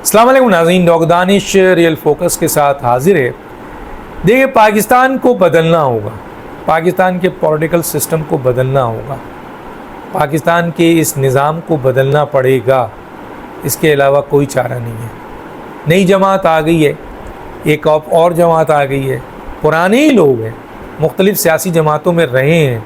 السلام علیکم ناظرین، ڈاکٹر دانش ریئل فوکس کے ساتھ حاضر ہے۔ دیکھیے، پاکستان کو بدلنا ہوگا، پاکستان کے پولیٹیکل سسٹم کو بدلنا ہوگا، پاکستان کے اس نظام کو بدلنا پڑے گا، اس کے علاوہ کوئی چارہ نہیں ہے۔ نئی جماعت آ گئی ہے، ایک اور جماعت آ گئی ہے، پرانے ہی لوگ ہیں، مختلف سیاسی جماعتوں میں رہے ہیں،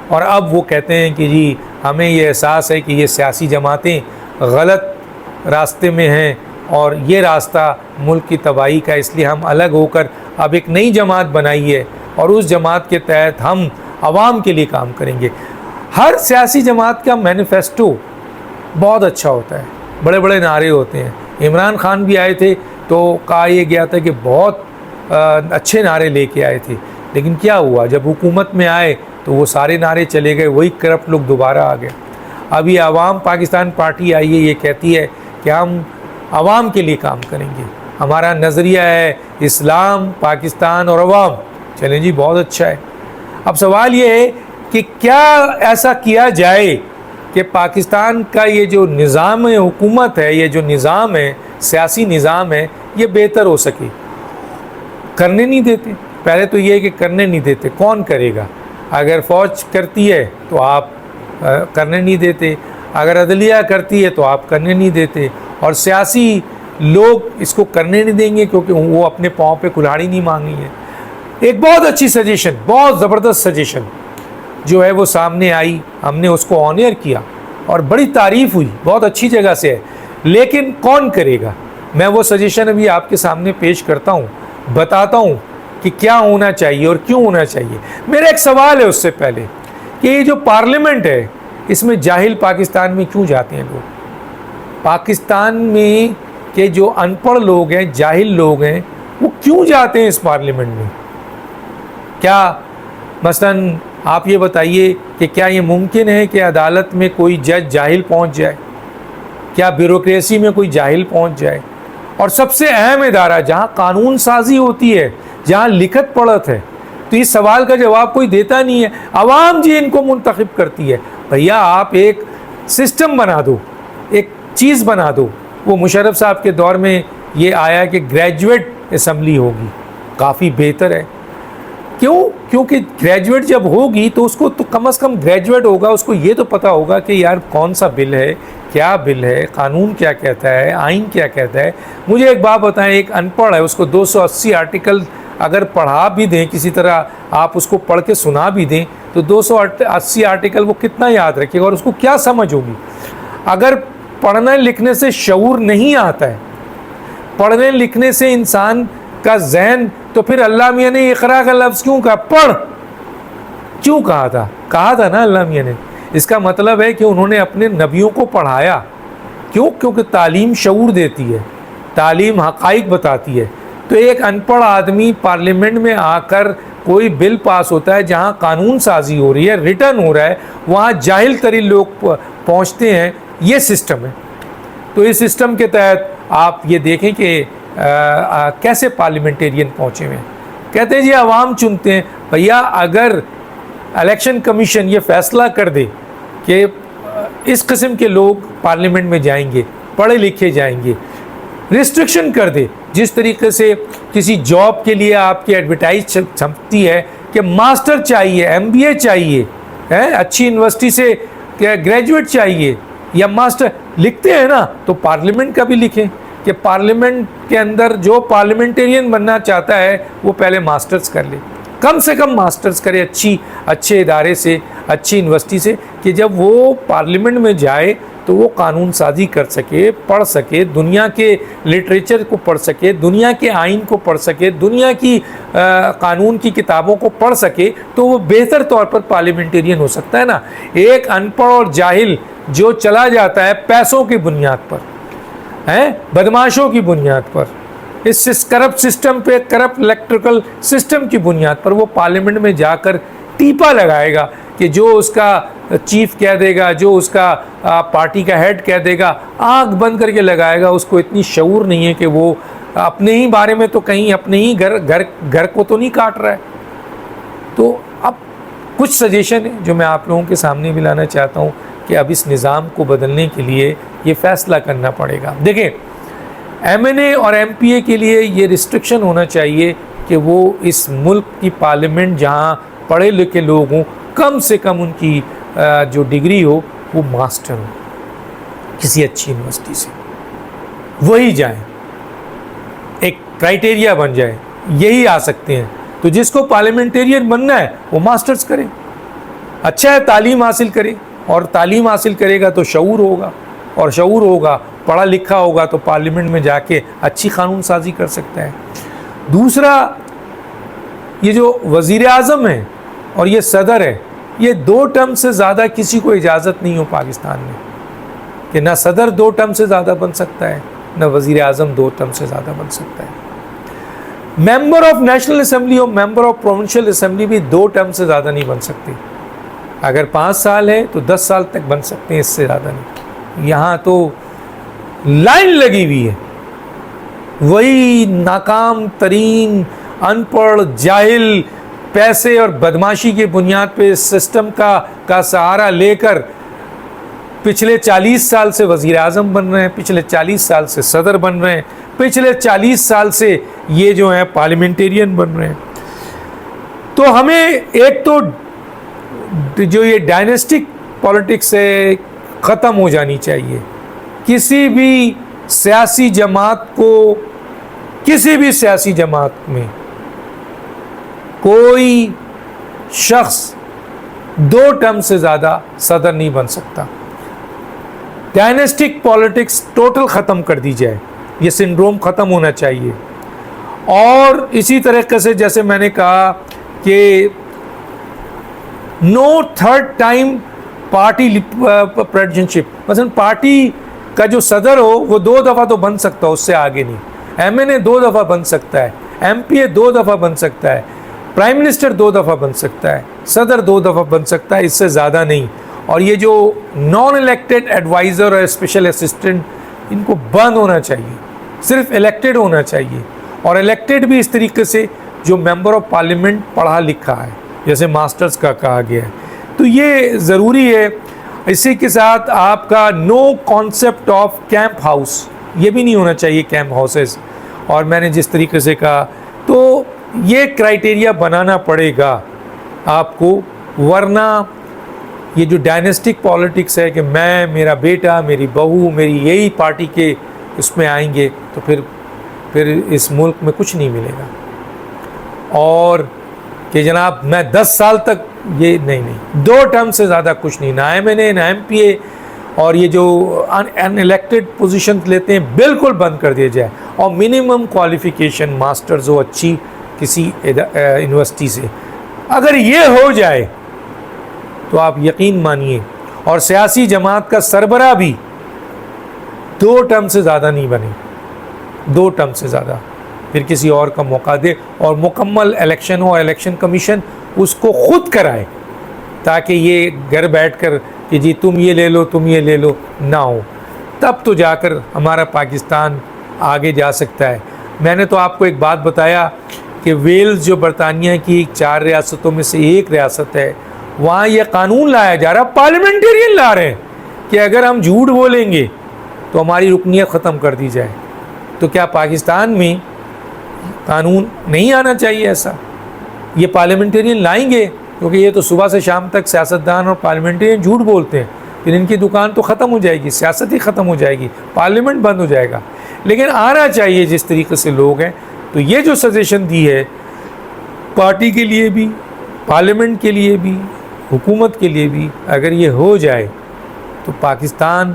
اور اب وہ کہتے ہیں کہ جی ہمیں یہ احساس ہے کہ یہ سیاسی جماعتیں غلط راستے میں ہیں اور یہ راستہ ملک کی تباہی کا، اس لیے ہم الگ ہو کر اب ایک نئی جماعت بنائی ہے اور اس جماعت کے تحت ہم عوام کے لیے کام کریں گے۔ ہر سیاسی جماعت کا مینیفیسٹو بہت اچھا ہوتا ہے، بڑے بڑے نعرے ہوتے ہیں۔ عمران خان بھی آئے تھے تو کہا یہ گیا تھا کہ بہت اچھے نعرے لے کے آئے تھے، لیکن کیا ہوا؟ جب حکومت میں آئے تو وہ سارے نعرے چلے گئے، وہی کرپٹ لوگ دوبارہ آ گئے۔ اب یہ عوام پاکستان پارٹی آئی ہے، یہ کہتی ہے کہ ہم عوام کے لیے کام کریں گے، ہمارا نظریہ ہے اسلام، پاکستان اور عوام۔ چلیں جی، بہت اچھا ہے۔ اب سوال یہ ہے کہ کیا ایسا کیا جائے کہ پاکستان کا یہ جو نظام حکومت ہے، یہ جو نظام ہے، سیاسی نظام ہے، یہ بہتر ہو سکے۔ کرنے نہیں دیتے، پہلے تو یہ ہے کہ کرنے نہیں دیتے، کون کرے گا؟ اگر فوج کرتی ہے تو آپ کرنے نہیں دیتے، اگر عدلیہ کرتی ہے تو آپ کرنے نہیں دیتے، اور سیاسی لوگ اس کو کرنے نہیں دیں گے کیونکہ وہ اپنے پاؤں پہ کلہاڑی نہیں مانگی ہے۔ ایک بہت اچھی سجیشن، بہت زبردست سجیشن جو ہے وہ سامنے آئی، ہم نے اس کو آنر کیا اور بڑی تعریف ہوئی، بہت اچھی جگہ سے ہے، لیکن کون کرے گا؟ میں وہ سجیشن ابھی آپ کے سامنے پیش کرتا ہوں، بتاتا ہوں کہ کیا ہونا چاہیے اور کیوں ہونا چاہیے۔ میرا ایک سوال ہے اس سے پہلے کہ یہ جو پارلیمنٹ ہے، اس میں جاہل پاکستان میں کیوں جاتے ہیں لوگ؟ پاکستان میں کے جو ان پڑھ لوگ ہیں، جاہل لوگ ہیں، وہ کیوں جاتے ہیں اس پارلیمنٹ میں؟ کیا مثلاً آپ یہ بتائیے کہ کیا یہ ممکن ہے کہ عدالت میں کوئی جج جاہل پہنچ جائے؟ کیا بیوروکریسی میں کوئی جاہل پہنچ جائے؟ اور سب سے اہم ادارہ جہاں قانون سازی ہوتی ہے، جہاں لکھت پڑھت ہے، تو اس سوال کا جواب کوئی دیتا نہیں ہے۔ عوام جی ان کو منتخب کرتی ہے۔ بھیا آپ ایک سسٹم بنا دو، ایک چیز بنا دو۔ وہ مشرف صاحب کے دور میں یہ آیا کہ گریجویٹ اسمبلی ہوگی، کافی بہتر ہے۔ کیوں؟ کیونکہ گریجویٹ جب ہوگی تو اس کو تو کم از کم گریجویٹ ہوگا، اس کو یہ تو پتہ ہوگا کہ یار کون سا بل ہے، کیا بل ہے، قانون کیا کہتا ہے، آئین کیا کہتا ہے۔ مجھے ایک بات بتائیں، ایک ان پڑھ ہے، اس کو 280 آرٹیکل اگر پڑھا بھی دیں، کسی طرح آپ اس کو پڑھ کے سنا بھی دیں، تو 280 آرٹیکل وہ کتنا یاد رکھے گا اور اس کو کیا سمجھ ہوگی؟ اگر پڑھنے لکھنے سے شعور نہیں آتا ہے، پڑھنے لکھنے سے انسان کا ذہن، تو پھر اللہ میاں نے اقرا کا لفظ کیوں کہا؟ پڑھ کیوں کہا تھا؟ کہا تھا نا اللہ میاں نے۔ اس کا مطلب ہے کہ انہوں نے اپنے نبیوں کو پڑھایا۔ کیوں؟ کیونکہ تعلیم شعور دیتی ہے، تعلیم حقائق بتاتی ہے۔ تو ایک ان پڑھ آدمی پارلیمنٹ میں آ کر کوئی بل پاس ہوتا ہے جہاں قانون سازی ہو رہی ہے، ریٹرن ہو رہا ہے، وہاں جاہل ترین لوگ پہنچتے ہیں۔ یہ سسٹم ہے۔ تو اس سسٹم کے تحت آپ یہ دیکھیں کہ کیسے پارلیمنٹیرین پہنچے ہوئے ہیں۔ کہتے ہیں جی عوام چنتے ہیں۔ بھیا اگر الیکشن کمیشن یہ فیصلہ کر دے کہ اس قسم کے لوگ پارلیمنٹ میں جائیں گے، پڑھے لکھے جائیں گے، ریسٹرکشن کر دے، جس طریقے سے کسی جاب کے لیے آپ کی ایڈورٹائز چھپتی ہے کہ ماسٹر چاہیے، MBA چاہیے، اچھی یونیورسٹی سے گریجویٹ چاہیے یا ماسٹر لکھتے ہیں نا، تو پارلیمنٹ کا بھی لکھیں کہ پارلیمنٹ کے اندر جو پارلیمنٹیرین بننا چاہتا ہے وہ پہلے ماسٹرز کر لے، کم سے کم ماسٹرز کرے اچھے ادارے سے، اچھی یونیورسٹی سے، کہ جب وہ پارلیمنٹ میں جائے تو وہ قانون سازی کر سکے، پڑھ سکے، دنیا کے لٹریچر کو پڑھ سکے، دنیا کے آئین کو پڑھ سکے، دنیا کی قانون کی کتابوں کو پڑھ سکے، تو وہ بہتر طور پر پارلیمنٹیرین ہو سکتا ہے نا۔ ایک ان پڑھ اور جاہل جو چلا جاتا ہے پیسوں کی بنیاد پر، بدماشوں کی بنیاد پر، اس کرپٹ سسٹم پہ، کرپٹ الیکٹریکل سسٹم کی بنیاد پر، وہ پارلیمنٹ میں جا کر ٹیپا لگائے گا کہ جو اس کا چیف کہہ دے گا، جو اس کا پارٹی کا ہیڈ کہہ دے گا، آنکھ بند کر کے لگائے گا۔ اس کو اتنی شعور نہیں ہے کہ وہ اپنے ہی بارے میں تو کہیں اپنے ہی گھر کو تو نہیں کاٹ رہا ہے۔ تو اب کچھ سجیشن ہے جو میں آپ لوگوں کے سامنے بھی لانا چاہتا ہوں کہ اب اس نظام کو بدلنے کے لیے یہ فیصلہ کرنا پڑے گا۔ دیکھیں MNA اور MPA کے لیے یہ ریسٹرکشن ہونا چاہیے کہ وہ اس ملک کی پارلیمنٹ جہاں پڑھے لکھے لوگ ہوں، کم سے کم ان کی جو ڈگری ہو وہ ماسٹر ہو کسی اچھی یونیورسٹی سے، وہی جائیں، ایک کرائٹیریا بن جائے، یہی آ سکتے ہیں۔ تو جس کو پارلیمنٹیرین بننا ہے وہ ماسٹرز کرے، اچھا ہے تعلیم حاصل کرے، اور تعلیم حاصل کرے گا تو شعور ہوگا، اور شعور ہوگا، پڑھا لکھا ہوگا تو پارلیمنٹ میں جا کے اچھی قانون سازی کر سکتا ہے۔ دوسرا، یہ جو وزیر اعظم ہے اور یہ صدر ہے، یہ 2 ٹرم سے زیادہ کسی کو اجازت نہیں ہو پاکستان میں، کہ نہ صدر 2 ٹرم سے زیادہ بن سکتا ہے، نہ وزیر اعظم 2 ٹرم سے زیادہ بن سکتا ہے۔ ممبر آف نیشنل اسمبلی اور ممبر آف پروونشل اسمبلی بھی 2 ٹرم سے زیادہ نہیں بن سکتے، اگر 5 سال ہے تو 10 سال تک بن سکتے ہیں، اس سے زیادہ نہیں۔ یہاں تو لائن لگی ہوئی ہے، وہی ناکام ترین ان پڑھ جاہل پیسے اور بدماشی کی بنیاد پہ اس سسٹم کا سہارا لے کر پچھلے 40 سال سے وزیر اعظم بن رہے ہیں، پچھلے 40 سال سے صدر بن رہے ہیں، پچھلے 40 سال سے یہ جو ہیں پارلیمنٹیرین بن رہے ہیں۔ تو ہمیں ایک تو جو یہ ڈائنسٹک پالیٹکس ہے ختم ہو جانی چاہیے۔ کسی بھی سیاسی جماعت کو، کسی بھی سیاسی جماعت میں کوئی شخص 2 ٹرم سے زیادہ صدر نہیں بن سکتا۔ ڈائنسٹک پالیٹکس ٹوٹل ختم کر دی جائے، یہ سنڈروم ختم ہونا چاہیے۔ اور اسی طریقے سے جیسے میں نے کہا کہ نو 3rd ٹائم پارٹی پریزیڈنٹشپ، مثلا پارٹی کا جو صدر ہو وہ 2 دفعہ تو بن سکتا ہے، اس سے آگے نہیں۔ MNA 2 دفعہ بن سکتا ہے، MPA 2 دفعہ بن سکتا ہے، پرائم منسٹر 2 دفعہ بن سکتا ہے، صدر 2 دفعہ بن سکتا ہے، اس سے زیادہ نہیں۔ اور یہ جو نان الیکٹڈ ایڈوائزر اور اسپیشل اسسٹنٹ، ان کو بند ہونا چاہیے، صرف الیکٹڈ ہونا چاہیے، اور الیکٹڈ بھی اس طریقے سے جو ممبر آف پارلیمنٹ پڑھا لکھا ہے، جیسے ماسٹرز کا کہا گیا ہے۔ تو یہ ضروری ہے۔ اسی کے ساتھ آپ کا نو کانسیپٹ آف کیمپ ہاؤس، یہ بھی نہیں ہونا چاہیے کیمپ ہاؤسز، اور میں نے جس طریقے سے کہا تو یہ کرائٹیریا بنانا پڑے گا آپ کو، ورنہ یہ جو ڈائنسٹک پالیٹکس ہے کہ میں، میرا بیٹا، میری بہو، میری یہی پارٹی کے اس میں آئیں گے، تو پھر اس ملک میں کچھ نہیں ملے گا۔ اور کہ جناب میں 10 سال تک، یہ نہیں 2 ٹرم سے زیادہ کچھ نہیں، نہ MNA نہ MPA، اور یہ جو ان الیکٹڈ پوزیشن لیتے ہیں بالکل بند کر دیا جائے، اور منیمم کوالیفیکیشن ماسٹرز ہو اچھی کسی یونیورسٹی سے۔ اگر یہ ہو جائے تو آپ یقین مانیے، اور سیاسی جماعت کا سربراہ بھی 2 ٹرم سے زیادہ نہیں بنے، 2 ٹرم سے زیادہ، پھر کسی اور کا موقع دے، اور مکمل الیکشن ہو، الیکشن کمیشن اس کو خود کرائے، تاکہ یہ گھر بیٹھ کر کہ جی تم یہ لے لو، تم یہ لے لو، نہ ہو۔ تب تو جا کر ہمارا پاکستان آگے جا سکتا ہے۔ میں نے تو آپ کو ایک بات بتایا کہ ویلز جو برطانیہ کی 4 ریاستوں میں سے ایک ریاست ہے، وہاں یہ قانون لایا جا رہا، پارلیمنٹیرین لا رہے ہیں کہ اگر ہم جھوٹ بولیں گے تو ہماری رکنیت ختم کر دی جائے۔ تو کیا پاکستان میں قانون نہیں آنا چاہیے ایسا؟ یہ پارلیمنٹیرین لائیں گے، کیونکہ یہ تو صبح سے شام تک سیاستدان اور پارلیمنٹیرین جھوٹ بولتے ہیں، پھر ان کی دکان تو ختم ہو جائے گی، سیاست ہی ختم ہو جائے گی، پارلیمنٹ بند ہو جائے گا۔ لیکن آنا چاہیے جس طریقے سے لوگ ہیں۔ تو یہ جو سجیشن دی ہے پارٹی کے لیے بھی، پارلیمنٹ کے لیے بھی، حکومت کے لیے بھی، اگر یہ ہو جائے تو پاکستان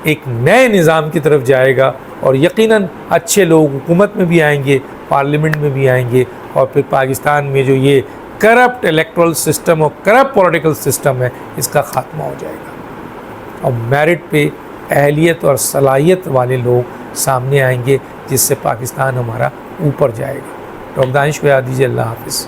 ایک نئے نظام کی طرف جائے گا، اور یقیناً اچھے لوگ حکومت میں بھی آئیں گے، پارلیمنٹ میں بھی آئیں گے، اور پھر پاکستان میں جو یہ کرپٹ الیکٹرل سسٹم اور کرپٹ پولیٹیکل سسٹم ہے، اس کا خاتمہ ہو جائے گا، اور میرٹ پہ اہلیت اور صلاحیت والے لوگ سامنے آئیں گے، جس سے پاکستان ہمارا اوپر جائے گا۔ ڈاکٹر دانش کو یاد دیجیے۔ اللہ حافظ۔